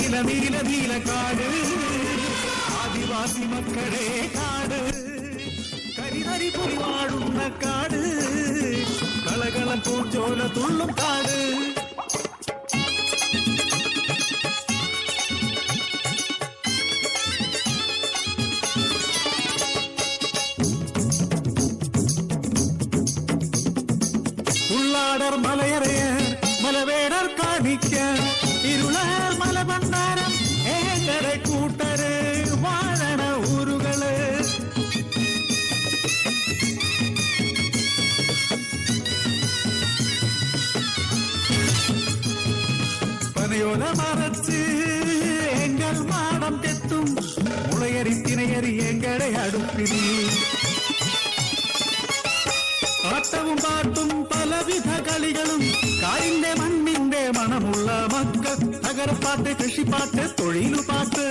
നീല നീല കാട് ആദിവാസി മക്കളെ കാട് കരിനരി പുലി വാഴുന്ന കാട് കളകളം പൂഞ്ചോല തുള്ളും കാട് ഉള്ളാടർ മലയറയർ മലവേടർ കാണിക്ക ഇരുളർ മലബന്ധാരം ഏകര കൂട്ടര് വാഴണ ഊരുകള് പനയോല മറച്ച് എങ്കൽ മാടം കെട്ടും മുളയരി തിനയരി എങ്കടെ അടുപ്പിൽ ആട്ടവും പാട്ടും പലവിധ കളികളും കായിന്റെ മണ്ണിന്റെ മണമുള്ള മക്കൾ നഗരപ്പാട്ട് കൃഷിപ്പാട്ട് തൊഴിലുപാട്ട്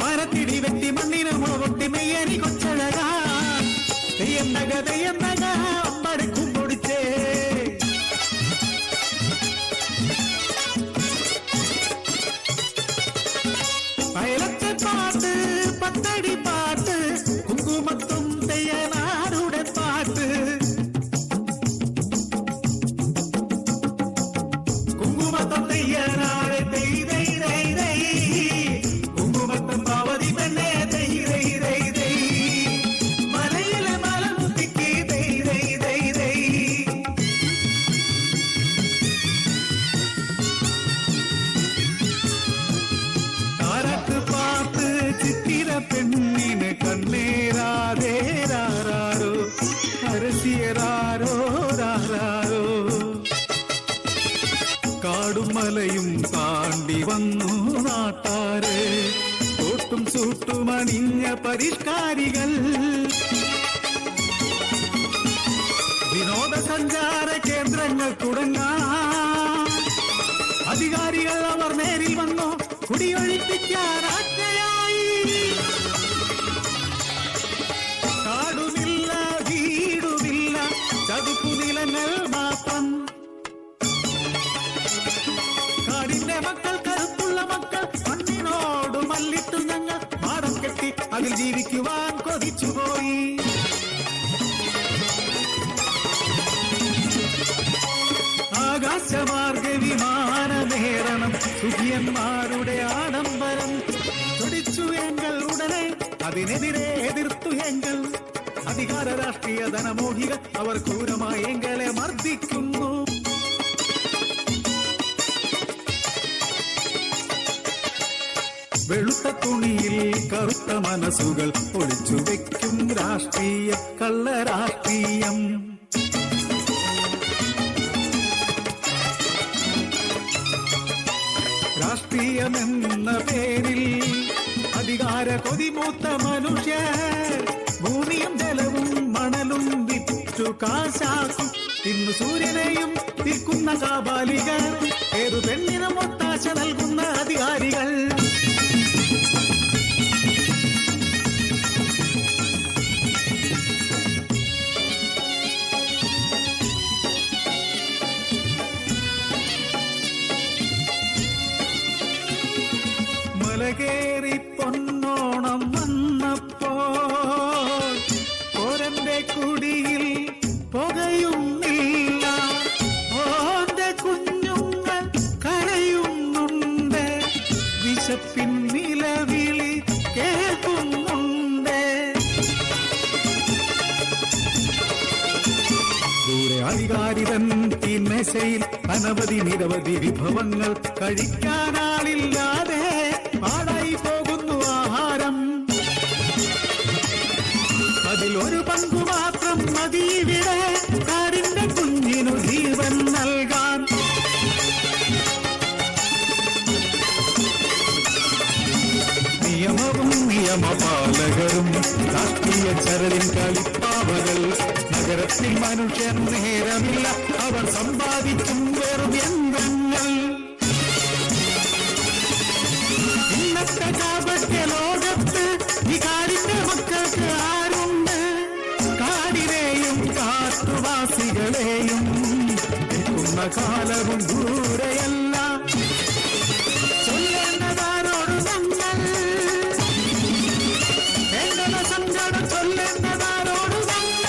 മരത്തിടി വെട്ടി മണ്ണിന് മുളകൊട്ടി മെയ്യരി കൊച്ചഴക തെയ്യം നഗ അമ്പടക്കും പൊടിച്ചേ അയലത്തെ പാട്ട് പത്തടി പാട്ട് കുങ്കുമത്തും തെയ്യനാരുടെ പാട്ട് കുങ്കുമത്തും തെയ്യനാട് തെയ് തെയ് തെയ് തെയ് കുങ്കുമത്തും പാവതി പെണ്ണെ തെയ് തെയ് തെയ് തെയ് മലയിലെ മലമുത്തിക്ക് തെയ് തെയ് തെയ് തെയ് താരക്ക് പാട്ട് ചിത്തിര പെണ്ണിന് കണ്ണേരാരോ അരസിയരാരോ രാരോ കാടും മലയും താണ്ടി വന്നു നാട്ടാര് തോട്ടും സൂട്ടും അണിഞ്ഞ പരിഷ്കാരികൾ വിനോദസഞ്ചാര കേന്ദ്രങ്ങൾ തുടങ്ങാൻ അധികാരികൾ അവർ നേരിൽ വന്നു കുടിയൊഴിപ്പിക്കാനായി കാടുമില്ല വീടുമില്ല ചതുപ്പു നിലങ്ങൾ മാത്രം കാടിന്റെ മക്കൾ കരുത്തുള്ള മക്കൾ മണ്ണിനോട് മല്ലിട്ടു ഞങ്ങൾ മാടം കെട്ടി അതിൽ ജീവിക്കുവാൻ കൊതിച്ചുപോയി ആകാശമാർഗ വിമാനമേറണം സുഖിയന്മാരുടെ ആഡംബരം തുടിച്ചു എങ്കൾ ഉടനെ അതിനെതിരെ എതിർത്തു എങ്കൾ അധികാര രാഷ്ട്രീയ ധനമോഹികൾ അവർ ക്രൂരമായി എങ്കളെ മർദ്ദിക്കുന്നു വെളുത്ത തുണിയിൽ കറുത്ത മനസ്സുകൾ ഒളിച്ചു വെക്കും രാഷ്ട്രീയ കള്ള രാഷ്ട്രീയം രാഷ്ട്രീയമെന്ന പേരിൽ അധികാര കൊതിമൂത്ത മനുഷ്യർ ഭൂമിയും ജലവും മണലും വിറ്റു കാശാക്കും ഇന്ന് സൂര്യനെയും തിക്കുന്ന കാബാലികർ ഏതു പെണ്ണിനും ഒത്താശ നൽകുന്ന അധികാരികൾ മലകേറി പൊന്നോണം വന്നപ്പോൾ ഓരന്റെ കുടിയിൽ പുകയുന്നില്ല ഓന്റെ കുഞ്ഞുങ്ങൾ കരയുന്നുണ്ട് വിശപ്പിൻ നിലവിളി കേൾക്കുന്നുണ്ട് ദൂരെ അധികാരിതൻ തിന്മശയിൽ അനവധി നിരവധി വിഭവങ്ങൾ കഴിക്കാനാളില്ലാതെ പാടായി പോകുന്നു ആഹാരം അതിലൊരു പങ്കു മാത്രം മതിവിടെ കാടിന്റെ കുഞ്ഞിനു ജീവൻ നൽകാൻ നിയമവും നിയമപാലകരും രാഷ്ട്രീയ ചരലിൻ കളിപ്പാവകൾ നഗരത്തിൽ മനുഷ്യൻ നേരമില്ല അവർ സമ്പാദിക്കും വെറും യന്ത്രങ്ങൾ ഇന്നത്തെ കാപട്യ ലോകത്ത് ഈ കാടിന്റെ മക്കൾക്ക് ആരുണ്ട് കാടിനെയും മക്കളെയും നിൽക്കുന്ന കാലവും ദൂരെയല്ല. ചൊല്ലേണ്ടതാരോട് ഞങ്ങൾ വേണ്ടന സങ്കടം ചൊല്ലേണ്ടതാരോട് ഞങ്ങൾ.